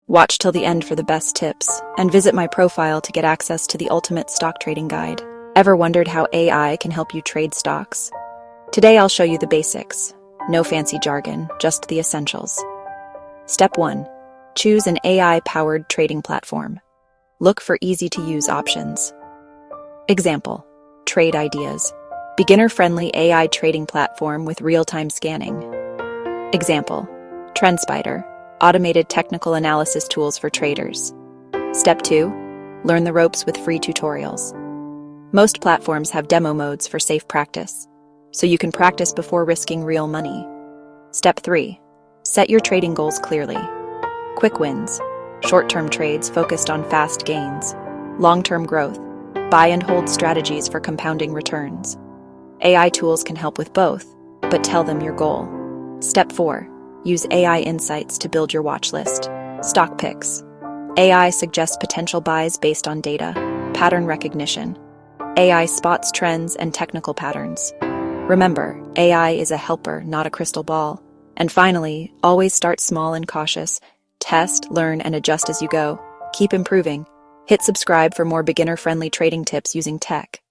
Watch till the end for the best tips, and visit my profile to get access to the ultimate stock trading guide. Ever wondered how AI can help you trade stocks? Today I'll show you the basics. No fancy jargon, just the essentials. Step 1. Choose an AI-powered trading platform. Look for easy-to-use options. Example: Trade Ideas. Beginner-friendly AI trading platform with real-time scanning. Example: TrendSpider. Automated technical analysis tools for traders. Step 2. Learn the ropes with free tutorials. Most platforms have demo modes for safe practice, so you can practice before risking real money. Step 3. Set your trading goals clearly. Quick wins. Short-term trades focused on fast gains. Long-term growth. Buy and hold strategies for compounding returns. AI tools can help with both, but tell them your goal. Step 4. Use AI insights to build your watch list. Stock picks. AI suggests potential buys based on data. Pattern recognition. AI spots trends and technical patterns. Remember, AI is a helper, not a crystal ball. And finally, always start small and cautious. Test, learn, and adjust as you go. Keep improving. Hit subscribe for more beginner-friendly trading tips using tech.